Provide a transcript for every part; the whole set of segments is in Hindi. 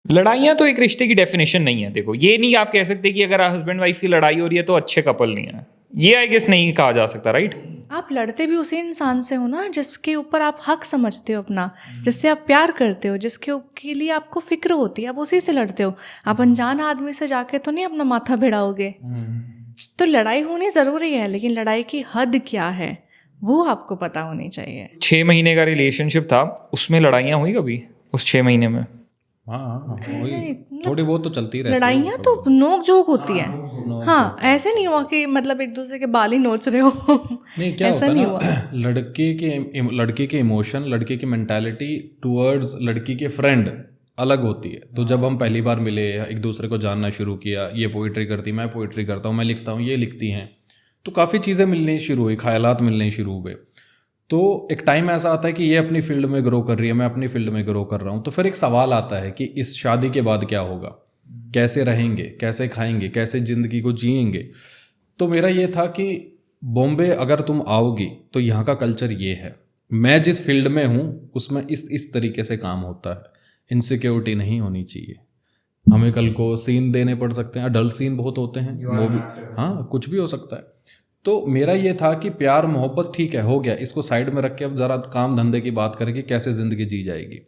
लड़ाइयाँ तो एक रिश्ते की डेफिनेशन नहीं है। देखो, ये नहीं आप कह सकते कि अगर हस्बैंड वाइफ की लड़ाई हो रही है तो अच्छे कपल नहीं है। ये आई गेस नहीं कहा जा सकता, राइट? आप लड़ते भी उसी इंसान से हो ना जिसके ऊपर आप हक समझते हो अपना, जिससे आप प्यार करते हो, के लिए आपको फिक्र होती है, आप उसी से लड़ते हो। आप अनजान आदमी से जाके तो नहीं अपना माथा भिड़ाओगे। तो लड़ाई होनी ज़रूरी है, लेकिन लड़ाई की हद क्या है वो आपको पता होनी चाहिए। 6 महीने का रिलेशनशिप था, उसमें लड़ाइयाँ हुई कभी उस 6 महीने में? हाँ वही थोड़ी बहुत तो चलती रहती है। लड़ाइयाँ तो नोक झोंक होती है। हाँ, ऐसे नहीं हुआ कि मतलब एक दूसरे के बाल ही नोच रहे हो। नहीं, क्या ऐसा होता है नहीं ना, हुआ। लड़के के इमोशन, लड़के की मेंटालिटी टुवर्ड्स लड़की के फ्रेंड अलग होती है। तो जब हम पहली बार मिले, एक दूसरे को जानना शुरू किया, ये पोइट्री करती, मैं पोइट्री करता हूँ, मैं लिखता हूँ, ये लिखती हैं, तो काफ़ी चीज़ें मिलनी शुरू हुई, ख्यालात मिलने शुरू हुए। तो एक टाइम ऐसा आता है कि ये अपनी फील्ड में ग्रो कर रही है, मैं अपनी फील्ड में ग्रो कर रहा हूँ। तो फिर एक सवाल आता है कि इस शादी के बाद क्या होगा, कैसे रहेंगे, कैसे खाएंगे, कैसे ज़िंदगी को जिएंगे। तो मेरा ये था कि बॉम्बे अगर तुम आओगी तो यहाँ का कल्चर ये है, मैं जिस फील्ड में हूँ उसमें इस तरीके से काम होता है। इनसिक्योरिटी नहीं होनी चाहिए। हमें कल को सीन देने पड़ सकते हैं, अडल्ट सीन बहुत होते हैं, वो भी, हाँ कुछ भी हो सकता है। तो मेरा ये था कि प्यार मोहब्बत ठीक है, हो गया, इसको साइड में रख के अब ज़रा काम धंधे की बात करें कि कैसे ज़िंदगी जी जाएगी।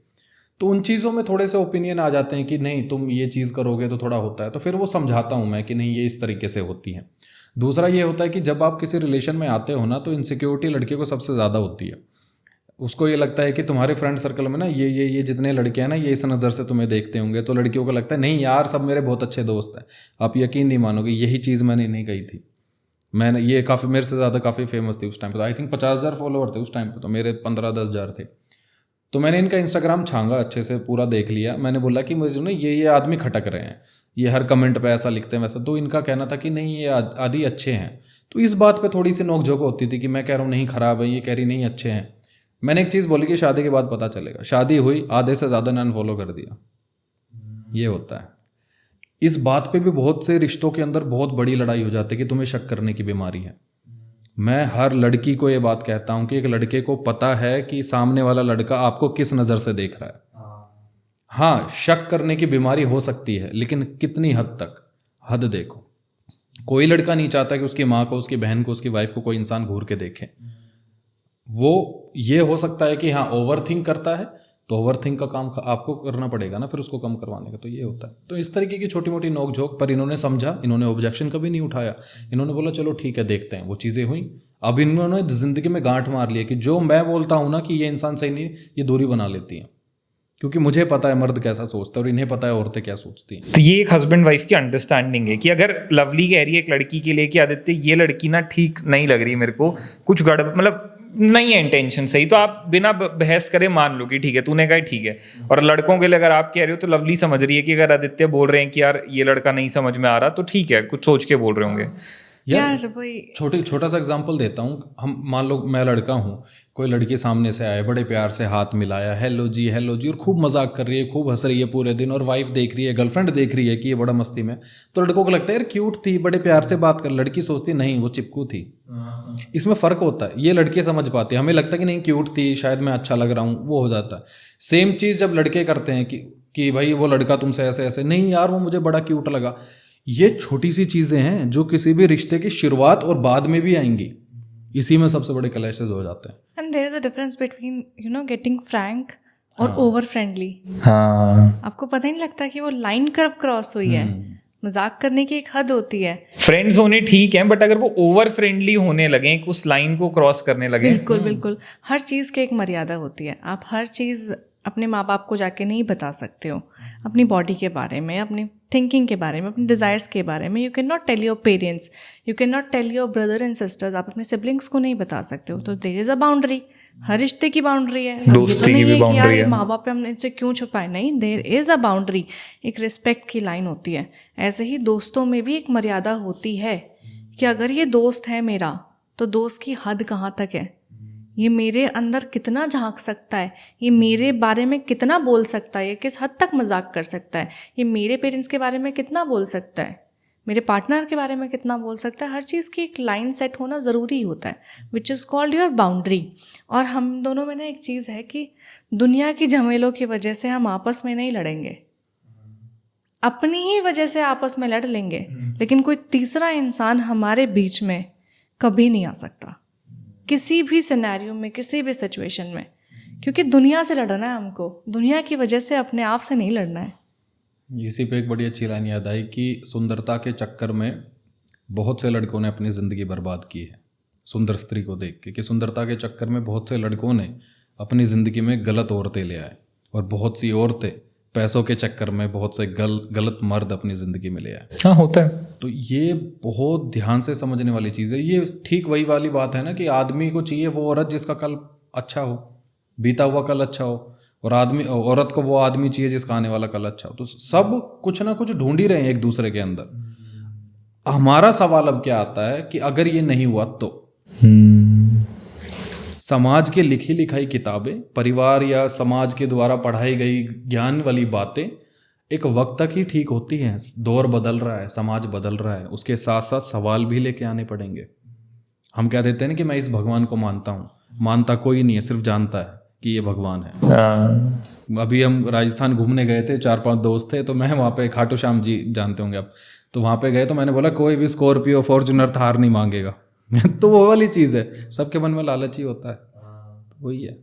तो उन चीज़ों में थोड़े से ओपिनियन आ जाते हैं कि नहीं तुम ये चीज़ करोगे तो थोड़ा होता है, तो फिर वो समझाता हूँ मैं कि नहीं ये इस तरीके से होती है। दूसरा ये होता है कि जब आप किसी रिलेशन में आते हो ना, तो इनसिक्योरिटी लड़के को सबसे ज़्यादा होती है। उसको ये लगता है कि तुम्हारे फ्रेंड सर्कल में ना ये जितने लड़के हैं ना, ये इस नज़र से तुम्हें देखते होंगे। तो लड़कियों को लगता है नहीं यार सब मेरे बहुत अच्छे दोस्त हैं। आप यकीन नहीं मानोगे, यही चीज़ मैंने नहीं कही थी। मैंने ये काफ़ी, मेरे से ज़्यादा काफ़ी फेमस थी उस टाइम पे, आई थिंक 50,000 फॉलोअर थे उस टाइम पे, तो मेरे 15-10,000 थे। तो मैंने इनका इंस्टाग्राम छांगा, अच्छे से पूरा देख लिया। मैंने बोला कि मुझे ना ये आदमी खटक रहे हैं, ये हर कमेंट पे ऐसा लिखते हैं वैसा। तो इनका कहना था कि नहीं ये आदि अच्छे हैं। तो इस बात पे थोड़ी सी नोकझोंक होती थी कि मैं कह रहा हूँ नहीं ख़राब है, ये कह रही नहीं अच्छे हैं। मैंने एक चीज़ बोली कि शादी के बाद पता चलेगा। शादी हुई, आधे से ज़्यादा ने अनफॉलो कर दिया। ये होता है। इस बात पे भी बहुत से रिश्तों के अंदर बहुत बड़ी लड़ाई हो जाती है कि तुम्हें शक करने की बीमारी है। मैं हर लड़की को ये बात कहता हूँ कि एक लड़के को पता है कि सामने वाला लड़का आपको किस नज़र से देख रहा है। हाँ, शक करने की बीमारी हो सकती है, लेकिन कितनी हद तक, हद देखो। कोई लड़का नहीं चाहता कि उसकी माँ को, उसकी बहन को, उसकी वाइफ को कोई इंसान घूर के देखे। वो ये हो सकता है कि हाँ ओवर थिंक करता है, तो ओवर थिंक का काम आपको करना पड़ेगा ना फिर उसको कम करवाने का। तो ये होता है। तो इस तरीके की छोटी मोटी नोक झोंक पर इन्होंने समझा, इन्होंने ऑब्जेक्शन कभी नहीं उठाया। इन्होंने बोला चलो ठीक है देखते हैं, वो चीज़ें हुई। अब इन्होंने ज़िंदगी में गांठ मार लिया कि जो मैं बोलता हूँ ना कि ये इंसान सही नहीं, ये दूरी बना लेती हैं। क्योंकि मुझे पता है मर्द कैसा सोचता है और इन्हें पता है औरतें क्या सोचती हैं। तो ये एक हस्बैंड वाइफ की अंडरस्टैंडिंग है कि अगर लवली कह रही है एक लड़की के लिए कि आदित्य ये लड़की ना ठीक नहीं लग रही मेरे को, कुछ गड़बड़ मतलब नहीं है इंटेंशन सही, तो आप बिना बहस करे मान लो कि ठीक है, तूने कहा ठीक है। और लड़कों के लिए अगर आप कह रहे हो तो लवली समझ रही है कि अगर आदित्य बोल रहे हैं कि यार ये लड़का नहीं समझ में आ रहा, तो ठीक है, कुछ सोच के बोल रहे होंगे। यार वही छोटा सा एग्जांपल देता हूँ। हम मान लो मैं लड़का हूँ, कोई लड़की सामने से आए, बड़े प्यार से हाथ मिलाया, हेलो जी और खूब मजाक कर रही है, खूब हंस रही है पूरे दिन, और वाइफ देख रही है, गर्लफ्रेंड देख रही है कि ये बड़ा मस्ती में। तो लड़कों को लगता है यार क्यूट थी, बड़े प्यार से बात कर। लड़की सोचती नहीं वो चिपकू थी। इसमें फ़र्क होता है। ये लड़के समझ पाते हैं, हमें लगता है कि नहीं क्यूट थी, शायद मैं अच्छा लग रहा हूँ, वो हो जाता है। सेम चीज़ जब लड़के करते हैं कि भाई वो लड़का तुमसे ऐसे ऐसे, नहीं यार वो मुझे बड़ा क्यूट लगा। ये छोटी सी चीज़ें हैं जो किसी भी रिश्ते की शुरुआत और बाद में भी आएंगी। इसी में सबसे बड़े क्लैशेस हो जाते हैं। And there is a difference between getting frank और ओवर फ्रेंडली। हाँ, आपको पता ही नहीं लगता कि वो लाइन कब क्रॉस हुई है। मजाक करने की एक हद होती है। फ्रेंड्स होने ठीक है, बट अगर वो ओवर फ्रेंडली होने लगे, उस लाइन को क्रॉस करने लगे। बिल्कुल बिल्कुल, हर चीज़ की एक मर्यादा होती है। आप हर चीज़ अपने माँ बाप को जाके नहीं बता सकते हो, अपनी बॉडी के बारे में, अपनी थिंकिंग के बारे में, अपने डिज़ायर्स के बारे में। You can not tell your parents, you can not tell your brother and sisters. आप अपने सिबलिंग्स को नहीं बता सकते हो। तो देयर इज़ अ बाउंड्री। हर रिश्ते की बाउंड्री है। ये दोस्ती तो की नहीं भी है कि यार boundary ये है। माँ बाप पे हमने इनसे क्यों छुपाए। नहीं, देयर इज़ अ बाउंड्री। एक रिस्पेक्ट की लाइन होती है। ऐसे ही दोस्तों में भी एक मर्यादा होती है कि अगर ये दोस्त है मेरा, तो दोस्त की हद कहाँ तक है, ये मेरे अंदर कितना झांक सकता है, ये मेरे बारे में कितना बोल सकता है, ये किस हद तक मजाक कर सकता है, ये मेरे पेरेंट्स के बारे में कितना बोल सकता है, मेरे पार्टनर के बारे में कितना बोल सकता है। हर चीज़ की एक लाइन सेट होना ज़रूरी होता है, which is called your boundary. और हम दोनों में ना एक चीज़ है कि दुनिया की झमेलों की वजह से हम आपस में नहीं लड़ेंगे। अपनी ही वजह से आपस में लड़ लेंगे, लेकिन कोई तीसरा इंसान हमारे बीच में कभी नहीं आ सकता किसी भी सिनेरियो में, किसी भी सिचुएशन में, क्योंकि दुनिया से लड़ना है हमको, दुनिया की वजह से, अपने आप से नहीं लड़ना है। इसी पे एक बड़ी अच्छी लाइन याद आई कि सुंदरता के चक्कर में बहुत से लड़कों ने अपनी ज़िंदगी बर्बाद की है, सुंदर स्त्री को देख के, कि सुंदरता के चक्कर में बहुत से लड़कों ने अपनी ज़िंदगी में गलत औरतें ले आए, और बहुत सी औरतें पैसों के चक्कर में बहुत से गलत मर्द अपनी ज़िंदगी में ले आए। हाँ, होता है। तो ये बहुत ध्यान से समझने वाली चीज़ है। ये ठीक वही वाली बात है ना कि आदमी को चाहिए वो औरत जिसका कल अच्छा हो, बीता हुआ कल अच्छा हो, और औरत को वो आदमी चाहिए जिसका आने वाला कल अच्छा हो। तो सब कुछ ना कुछ ढूंढ ही रहे हैं एक दूसरे के अंदर। हमारा सवाल अब क्या आता है कि अगर ये नहीं हुआ तो समाज के लिखी लिखाई किताबें, परिवार या समाज के द्वारा पढ़ाई गई ज्ञान वाली बातें एक वक्त तक ही ठीक होती हैं। दौर बदल रहा है, समाज बदल रहा है, उसके साथ साथ सवाल भी लेके आने पड़ेंगे। हम क्या देते हैं ना कि मैं इस भगवान को मानता हूँ, मानता कोई नहीं है, सिर्फ जानता है कि ये भगवान है। अभी हम राजस्थान घूमने गए थे, 4-5 दोस्त थे, तो मैं वहाँ पे, खाटू श्याम जी जानते होंगे आप, तो वहाँ पे गए तो मैंने बोला कोई भी स्कॉर्पियो, फॉर्च्यूनर, थार नहीं मांगेगा। तो वो वाली चीज़ है, सबके मन में लालच ही होता है, तो वही है।